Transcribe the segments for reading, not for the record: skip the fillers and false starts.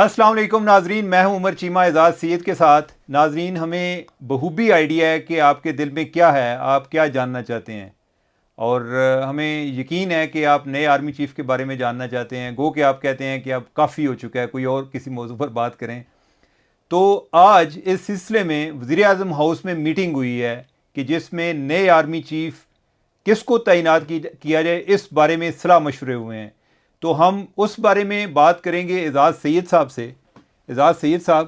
السلام علیکم ناظرین، میں ہوں عمر چیمہ اعزاز سید کے ساتھ۔ ناظرین، ہمیں بخوبی آئیڈیا ہے کہ آپ کے دل میں کیا ہے، آپ کیا جاننا چاہتے ہیں، اور ہمیں یقین ہے کہ آپ نئے آرمی چیف کے بارے میں جاننا چاہتے ہیں۔ گو کہ آپ کہتے ہیں کہ اب کافی ہو چکا ہے، کوئی اور کسی موضوع پر بات کریں۔ تو آج اس سلسلے میں وزیر اعظم ہاؤس میں میٹنگ ہوئی ہے کہ جس میں نئے آرمی چیف کس کو تعینات کیا جائے، اس بارے میں صلاح مشورے ہوئے ہیں۔ تو ہم اس بارے میں بات کریں گے اعزاز سید صاحب سے۔ اعزاز سید صاحب،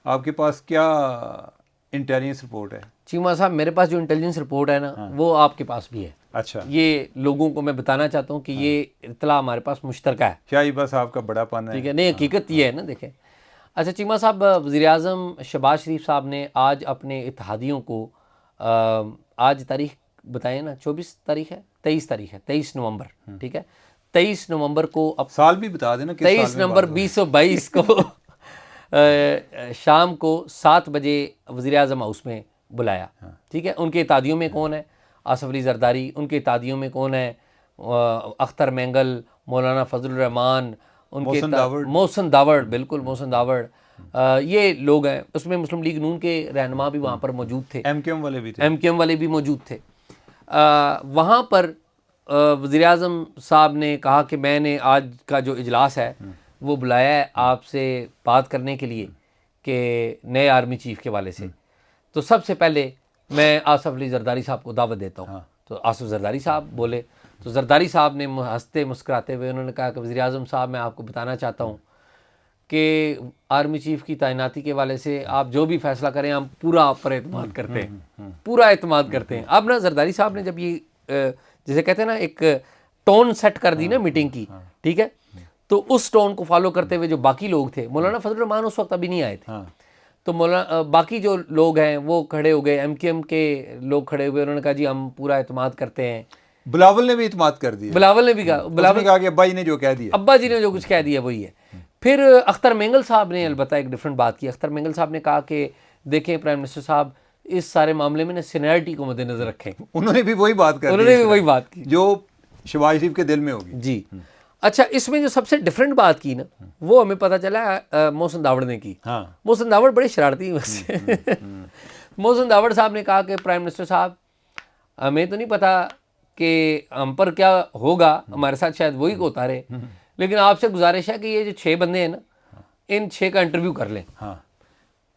آپ کے پاس کیا انٹیلیجنس رپورٹ ہے؟ چیمہ صاحب، میرے پاس جو انٹیلیجنس رپورٹ ہے نا، وہ آپ کے پاس بھی ہے۔ اچھا، یہ لوگوں کو میں بتانا چاہتا ہوں کہ یہ اطلاع ہمارے پاس مشترکہ ہے۔ کیا یہ بس آپ کا بڑا پن ہے؟ ٹھیک ہے، نہیں حقیقت یہ ہے نا، دیکھیں۔ اچھا چیمہ صاحب، وزیر اعظم شہباز شریف صاحب نے آج اپنے اتحادیوں کو آج تاریخ بتائیں نا، 24 تاریخ ہے، 23 تاریخ ہے، 23 نومبر، ٹھیک ہے، 23 نومبر کو سال بھی بتا دینا، 23 نومبر 2022 کو شام کو 7 بجے وزیر اعظم ہاؤس میں بلایا، ٹھیک ہے۔ ان کے اتحادیوں میں کون ہے؟ آصف علی زرداری۔ ان کے اتحادیوں میں کون ہے؟ اختر مینگل، مولانا فضل الرحمان، محسن داوڑ، بالکل محسن داوڑ، یہ لوگ ہیں۔ اس میں مسلم لیگ نون کے رہنما بھی وہاں پر موجود تھے، ایم کیو ایم والے بھی تھے، ایم کیو ایم والے بھی موجود تھے۔ وہاں پر وزیر اعظم صاحب نے کہا کہ میں نے آج کا جو اجلاس ہے وہ بلایا ہے آپ سے بات کرنے کے لیے کہ نئے آرمی چیف کے والے سے۔ تو سب سے پہلے میں آصف علی زرداری صاحب کو دعوت دیتا ہوں۔ تو آصف زرداری صاحب بولے، تو زرداری صاحب نے ہنستے مسکراتے ہوئے انہوں نے کہا کہ وزیر اعظم صاحب، میں آپ کو بتانا چاہتا ہوں کہ آرمی چیف کی تعیناتی کے والے سے آپ جو بھی فیصلہ کریں ہم پورا آپ پر اعتماد کرتے ہیں، پورا اعتماد کرتے ہیں۔ اب نا زرداری صاحب نے جب یہ جسے کہتے ہیں نا ایک ٹون سیٹ کر دی نا میٹنگ کی، ٹھیک ہے، تو اس ٹون کو فالو کرتے ہوئے جو باقی لوگ تھے، مولانا فضل الرحمان اس وقت ابھی نہیں آئے تھے، تو باقی جو لوگ ہیں وہ کھڑے ہو گئے، ایم کیو ایم کے لوگ کھڑے ہوئے، انہوں نے کہا جی ہم پورا اعتماد کرتے ہیں۔ بلاول نے بھی اعتماد کر دیا، بلاول نے بھی کہا، بلاول نے کہا کہ ابا جی نے جو کہہ دیا، ابا جی نے جو کچھ کہہ دیا وہی ہے۔ پھر اختر مینگل صاحب نے البتہ ایک ڈیفرنٹ بات کی۔ اختر مینگل صاحب نے کہا کہ دیکھیں پرائم منسٹر صاحب، اس سارے معاملے میں نا سینئرٹی کو مد نظر رکھیں۔ انہوں نے بھی وہی بات کر دی، انہوں نے بھی وہی بات کی جو شہباز شریف کے دل میں ہوگی۔ جی اچھا، اس میں جو سب سے ڈیفرنٹ بات کی نا، وہ ہمیں پتہ چلا محسن داوڑ نے کی۔ محسن داوڑ بڑے شرارتی ہیں۔ محسن داوڑ صاحب نے کہا کہ پرائم منسٹر صاحب، ہمیں تو نہیں پتہ کہ ہم پر کیا ہوگا، ہمارے ساتھ شاید وہی کو اتارے، لیکن آپ سے گزارش ہے کہ یہ جو 6 بندے ہیں نا، ان 6 کا انٹرویو کر لیں۔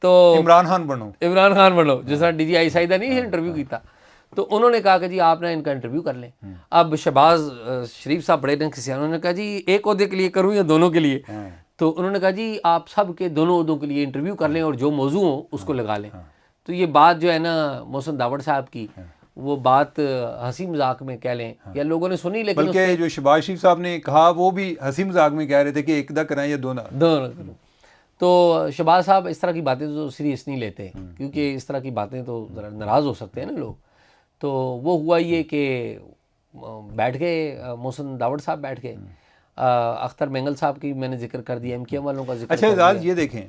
تو عمران خان بنو، جس طرح ڈی جی آئی سائدہ نہیں انٹرویو کیتا، تو انہوں نے کہا کہ جی آپ نے ان کا انٹرویو کر لیں۔ اب شہباز شریف صاحب بڑے کسی، انہوں نے کہا جی ایک عہدے کے لیے کروں یا دونوں کے لیے؟ تو انہوں نے کہا جی آپ سب کے دونوں عہدوں کے لیے انٹرویو کر لیں اور جو موضوع ہو اس کو لگا لیں۔ تو یہ بات جو ہے نا محسن داوڑ صاحب کی، وہ بات ہنسی مذاق میں کہہ لیں یا لوگوں نے سنی، لیکن بلکہ جو شہباز شریف صاحب نے کہا وہ بھی ہنسی مذاق میں کہہ رہے تھے کہ ایک دا کریں یا دونوں۔ تو شہباز صاحب اس طرح کی باتیں تو سیریس نہیں لیتے، کیونکہ اس طرح کی باتیں تو ذرا ناراض ہو سکتے ہیں نا لوگ۔ تو وہ ہوا یہ کہ بیٹھ گئے، محسن داوڑ صاحب بیٹھ گئے، اختر مینگل صاحب کی میں نے ذکر کر دیا، ایم کیو ایم والوں کا ذکر کر دیا۔ اچھا اعزاز، یہ دیکھیں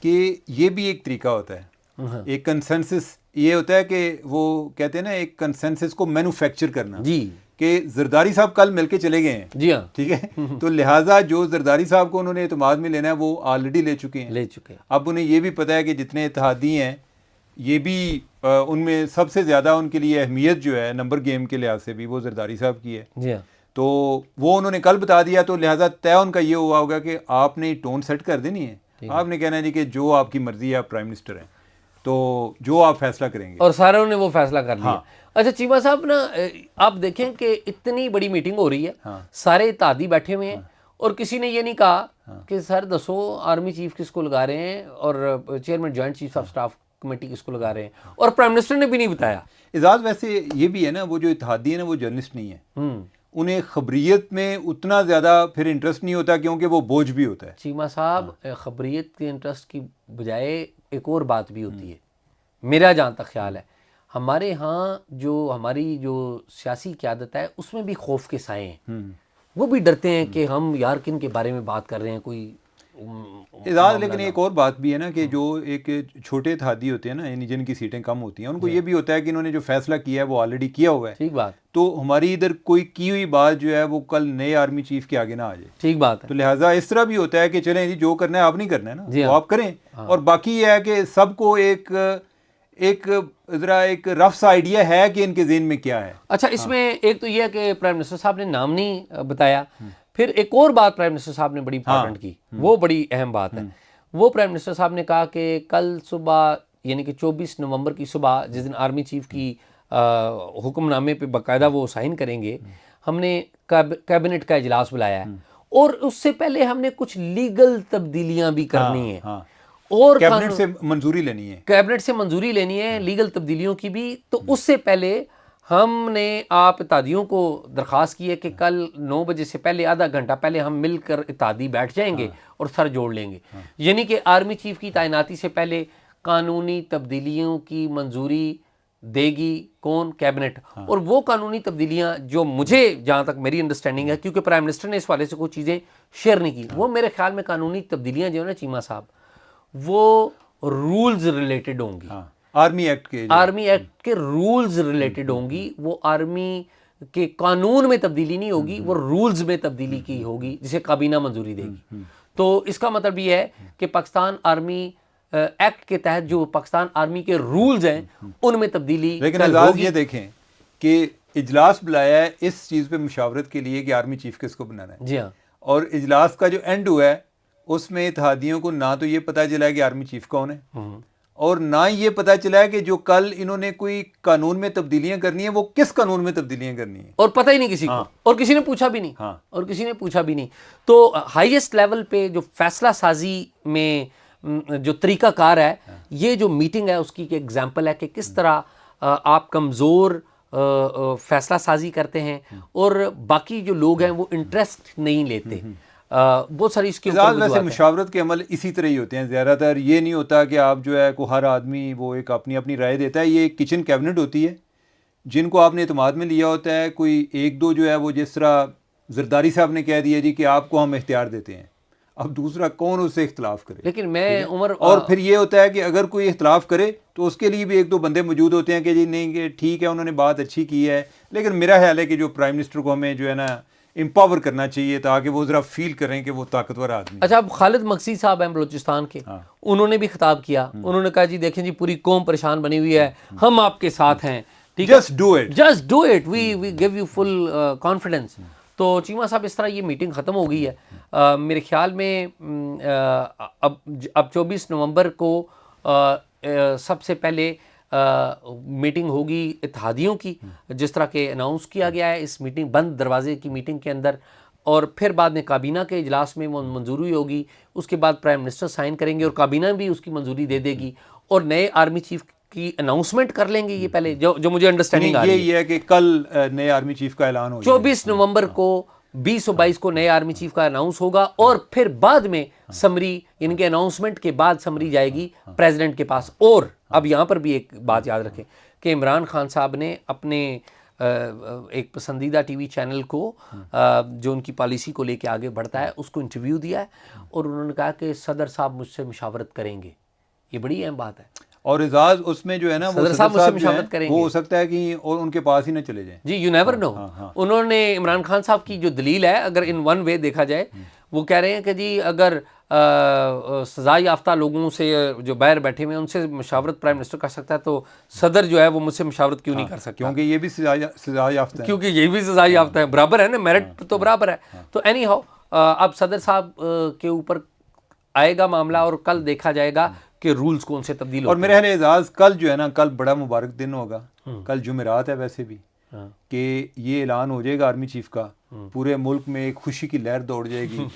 کہ یہ بھی ایک طریقہ ہوتا ہے، ایک کنسنسس یہ ہوتا ہے کہ وہ کہتے ہیں نا ایک کنسنسس کو مینوفیکچر کرنا، جی، کہ زرداری صاحب کل مل کے چلے گئے ہیں، جی ہاں، ٹھیک ہے، تو لہٰذا جو زرداری صاحب کو انہوں نے اعتماد میں لینا ہے وہ آلریڈی لے چکے ہیں۔ اب انہیں یہ بھی پتہ ہے کہ جتنے اتحادی ہیں یہ بھی ان میں سب سے زیادہ ان کے لیے اہمیت جو ہے نمبر گیم کے لحاظ سے بھی وہ زرداری صاحب کی ہے۔ جی ہاں، تو وہ انہوں نے کل بتا دیا، تو لہٰذا طے ان کا یہ ہوا ہوگا کہ آپ نے ٹون سیٹ کر دینی ہے، آپ نے کہنا ہے جی کہ جو آپ کی مرضی ہے، آپ پرائم منسٹر ہیں تو جو آپ فیصلہ کریں گے، اور ساروں نے وہ فیصلہ کر لیا۔ اچھا چیمہ صاحب نا، آپ دیکھیں کہ اتنی بڑی میٹنگ ہو رہی ہے، سارے اتحادی بیٹھے ہوئے ہیں، اور کسی نے یہ نہیں کہا کہ سر دسو آرمی چیف کس کو لگا رہے ہیں اور chairman joint chief of staff committee کس کو لگا رہے ہیں، اور پرائم منسٹر نے بھی نہیں بتایا۔ اعزاز ویسے یہ بھی ہے نا، وہ جو اتحادی ہیں نا وہ جرنلسٹ نہیں ہیں، انہیں خبریت میں اتنا زیادہ پھر انٹرسٹ نہیں ہوتا کیونکہ وہ بوجھ بھی ہوتا ہے۔ چیمہ صاحب، خبریت کے انٹرسٹ کی بجائے ایک اور بات بھی ہوتی ہے، میرا جہاں تک خیال ہے، ہمارے ہاں جو ہماری جو سیاسی قیادت ہے اس میں بھی خوف کے سائے ہیں، وہ بھی ڈرتے ہیں کہ ہم یار کن کے بارے میں بات کر رہے ہیں، کوئی اعزاز لیکن ایک اور بات بھی ہے نا کہ جو ایک چھوٹے اتحادی ہوتے ہیں نا یعنی جن کی سیٹیں کم ہوتی ہیں ان کو یہ بھی ہوتا ہے کہ انہوں نے جو فیصلہ کیا ہے وہ آلریڈی کیا ہوا ہے. ٹھیک بات. تو ہماری ادھر کوئی کی ہوئی بات جو ہے وہ کل نئے آرمی چیف کے آگے نہ آ جائے. ٹھیک بات ہے. تو لہٰذا اس طرح بھی ہوتا ہے کہ چلیں جی جو کرنا ہے آپ نہیں کرنا ہے نا وہ آپ کریں. اور باقی یہ ہے کہ سب کو ایک ذرا ایک رف سا آئیڈیا ہے کہ ان کے ذہن میں کیا ہے. اچھا اس میں ایک تو یہ ہے کہ پرائم منسٹر صاحب نے نام نہیں بتایا. پھر ایک اور بات پرائم منسٹر صاحب نے بڑی امپورٹنٹ کی, وہ بڑی اہم بات ہے. وہ پرائم منسٹر صاحب نے کہا کہ کل صبح یعنی کہ 24 نومبر کی صبح جس دن آرمی چیف کی حکم نامے پہ باقاعدہ وہ سائن کریں گے, ہم نے کیبنٹ کا اجلاس بلایا ہے اور اس سے پہلے ہم نے کچھ لیگل تبدیلیاں بھی کرنی ہیں اور کیبنٹ سے منظوری لینی ہے. کیبنٹ سے منظوری لینی ہے لیگل تبدیلیوں کی بھی. تو اس سے پہلے ہم نے آپ اتحادیوں کو درخواست کی ہے کہ کل 9 بجے سے پہلے آدھا گھنٹہ پہلے ہم مل کر اتحادی بیٹھ جائیں گے اور سر جوڑ لیں گے. یعنی کہ آرمی چیف کی تعیناتی سے پہلے قانونی تبدیلیوں کی منظوری دے گی کون؟ کیبنٹ. اور وہ قانونی تبدیلیاں جو مجھے جہاں تک میری انڈرسٹینڈنگ ہے, کیونکہ پرائم منسٹر نے اس والے سے کوئی چیزیں شیئر نہیں کی, وہ میرے خیال میں قانونی تبدیلیاں جو ہے نا چیمہ صاحب وہ رولز ریلیٹڈ ہوں گی. آرمی ایکٹ کے رولز ریلیٹڈ ہوں گی. وہ آرمی کے قانون میں تبدیلی نہیں ہوگی, وہ رولز میں تبدیلی کی ہوگی جسے کابینہ منظوری دے گی. تو اس کا مطلب یہ ہے کہ پاکستان آرمی ایکٹ کے تحت جو پاکستان آرمی کے رولز ہیں ان میں تبدیلی. لیکن اعزاز یہ دیکھیں کہ اجلاس بلایا ہے اس چیز پہ مشاورت کے لیے کہ آرمی چیف کس کو بنانا ہے. جی ہاں. اور اجلاس کا جو اینڈ ہوا ہے اس میں اتحادیوں کو نہ تو یہ پتہ چلا ہے کہ آرمی چیف کون ہے اور نہ یہ پتہ چلا ہے کہ جو کل انہوں نے کوئی قانون میں تبدیلیاں کرنی ہیں وہ کس قانون میں تبدیلیاں کرنی ہیں, اور پتہ ہی نہیں کسی کو, اور کسی نے پوچھا بھی نہیں. اور کسی نے پوچھا بھی نہیں. تو ہائیسٹ لیول پہ جو فیصلہ سازی میں جو طریقہ کار ہے, یہ جو میٹنگ ہے اس کی ایک ایگزامپل ہے کہ کس طرح آپ کمزور فیصلہ سازی کرتے ہیں اور باقی جو لوگ ہیں وہ انٹرسٹ نہیں لیتے. بہت ساری اس کے اوپر ویسے مشاورت کے عمل اسی طرح ہی ہوتے ہیں زیادہ تر. یہ نہیں ہوتا کہ آپ جو ہے کو ہر آدمی وہ ایک اپنی اپنی رائے دیتا ہے. یہ ایک کچن کیبنٹ ہوتی ہے جن کو آپ نے اعتماد میں لیا ہوتا ہے. کوئی ایک دو جو ہے وہ جس طرح زرداری صاحب نے کہہ دیا جی کہ آپ کو ہم اختیار دیتے ہیں, اب دوسرا کون اس سے اختلاف کرے. لیکن میں عمر اور پھر یہ ہوتا ہے کہ اگر کوئی اختلاف کرے تو اس کے لیے بھی ایک دو بندے موجود ہوتے ہیں کہ جی نہیں کہ ٹھیک ہے انہوں نے بات اچھی کی ہے, لیکن میرا خیال ہے کہ جو پرائم منسٹر کو ہمیں جو ہے نا امپاور کرنا چاہیے تاکہ وہ ذرا فیل کریں کہ وہ طاقتور آدمی. اچھا اب خالد مقصد صاحب ہیں بلوچستان کے, انہوں نے بھی خطاب کیا. انہوں نے کہا جی دیکھیں جی پوری قوم پریشان بنی ہوئی ہے, ہم آپ کے ساتھ ہیں, ٹھیک ہے, just do it, we give you full confidence. تو چیمہ صاحب اس طرح یہ میٹنگ ختم ہو گئی ہے. میرے خیال میں اب 24 نومبر کو سب سے پہلے میٹنگ ہوگی اتحادیوں کی جس طرح کہ اناؤنس کیا گیا ہے اس میٹنگ بند دروازے کی میٹنگ کے اندر, اور پھر بعد میں کابینہ کے اجلاس میں وہ منظوری ہوگی. اس کے بعد پرائم منسٹر سائن کریں گے اور کابینہ بھی اس کی منظوری دے دے گی اور نئے آرمی چیف کی اناؤنسمنٹ کر لیں گے. یہ پہلے جو مجھے انڈرسٹینڈنگ آ رہی ہے یہ ہے کہ کل نئے آرمی چیف کا اعلان ہوگا 24 نومبر کو. 20 اور 22 کو نئے آرمی چیف کا اناؤنس ہوگا اور پھر بعد میں سمری یعنی کہ اناؤنسمنٹ کے بعد سمری جائے گی پریزیڈنٹ کے پاس. اور اب یہاں پر بھی ایک بات یاد رکھیں کہ عمران خان صاحب نے اپنے ایک پسندیدہ ٹی وی چینل کو جو ان کی پالیسی کو لے کے آگے بڑھتا ہے اس کو انٹرویو دیا ہے اور انہوں نے کہا کہ صدر صاحب مجھ سے مشاورت کریں گے. یہ بڑی اہم بات ہے. اور اعزاز اس میں جو ہے نا وہ صدر صاحب مجھ سے مشاورت کریں گے, وہ ہو سکتا ہے کہ اور ان کے پاس ہی نہ چلے جائیں. جی یو نیور نو. انہوں نے عمران خان صاحب کی جو دلیل ہے اگر ان ون وے دیکھا جائے, وہ کہہ رہے ہیں کہ جی اگر سزا یافتہ لوگوں سے جو باہر بیٹھے ہوئے ہیں ان سے مشاورت پرائم منسٹر کر سکتا ہے تو صدر جو ہے وہ مجھ سے مشاورت کیوں نہیں کر سکتا, کیونکہ یہ بھی سزا یافتہ ہے. کیونکہ یہ بھی سزا یافتہ ہے, برابر ہے نا, میرٹ تو برابر ہے. تو اینی ہاؤ اب صدر صاحب کے اوپر آئے گا معاملہ اور کل دیکھا جائے گا کہ رولز کون سے تبدیل ہوتے ہیں. اور میرے خیال اعزاز کل جو ہے نا کل بڑا مبارک دن ہوگا. کل جمعرات ہے ویسے بھی کہ یہ اعلان ہو جائے گا آرمی چیف کا, پورے ملک میں ایک خوشی کی لہر دوڑ جائے گی.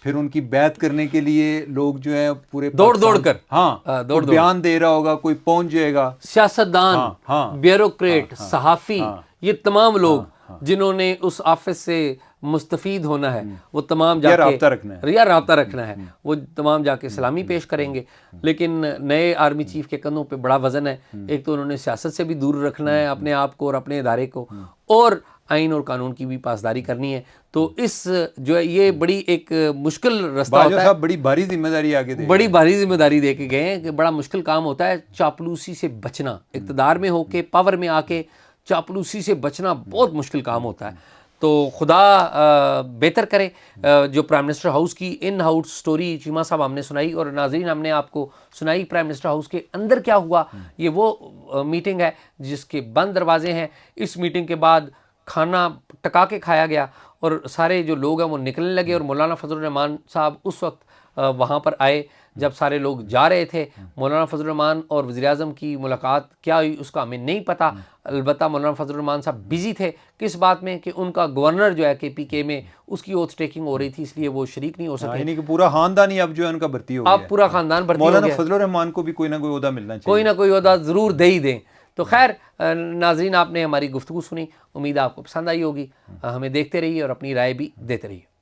پھر ان کی بیعت کرنے کے لیے لوگ جو ہیں پورے دوڑ کر بیان دے رہا ہوگا, کوئی پہنچ جائے گا. سیاستدان, بیوروکریٹ, صحافی, یہ تمام لوگ جنہوں نے اس آفس سے مستفید ہونا ہے وہ تمام جا کے رابطہ رکھنا ہے وہ تمام جا کے سلامی پیش کریں گے. لیکن نئے آرمی چیف کے کندھوں پہ بڑا وزن ہے. ایک تو انہوں نے سیاست سے بھی دور رکھنا ہے اپنے آپ کو اور اپنے ادارے کو, اور آئین اور قانون کی بھی پاسداری کرنی ہے. تو اس جو ہے یہ بڑی ایک مشکل رستہ ہوتا ہے, بڑی بھاری ذمہ داری آگے دے بڑی بھاری ذمہ داری دے کے گئے ہیں کہ بڑا مشکل کام ہوتا ہے چاپلوسی سے بچنا. اقتدار میں ہو کے, پاور میں آ کے چاپلوسی سے بچنا بہت مشکل کام ہوتا ہے. تو خدا بہتر کرے. جو پرائم منسٹر ہاؤس کی ان ہاؤس سٹوری چیمہ صاحب ہم نے سنائی, اور ناظرین ہم نے آپ کو سنائی پرائم منسٹر ہاؤس کے اندر کیا ہوا. یہ وہ میٹنگ ہے جس کے بند دروازے ہیں. اس میٹنگ کے بعد کھانا ٹکا کے کھایا گیا اور سارے جو لوگ ہیں وہ نکلنے لگے, اور مولانا فضل الرحمان صاحب اس وقت وہاں پر آئے جب سارے لوگ جا رہے تھے. مولانا فضل الرحمان اور وزیر اعظم کی ملاقات کیا ہوئی اس کا ہمیں نہیں پتہ. البتہ مولانا فضل الرحمان صاحب بزی تھے کس بات میں کہ ان کا گورنر جو ہے KPK میں اس کی اوتھ ٹیکنگ ہو رہی تھی, اس لیے وہ شریک نہیں ہو سکے. یعنی کہ پورا خاندان ہی اب جو ہے ان کا بھرتی ہو گیا. اب پورا خاندان بھرتی ہو گیا. مولانا فضل الرحمان کو بھی کوئی نہ کوئی عہدہ ملنا چاہیے, کوئی نہ کوئی عہدہ ضرور دے ہی دیں. تو خیر ناظرین آپ نے ہماری گفتگو سنی, امید آپ کو پسند آئی ہوگی. ہمیں دیکھتے رہیے اور اپنی رائے بھی دیتے رہیے.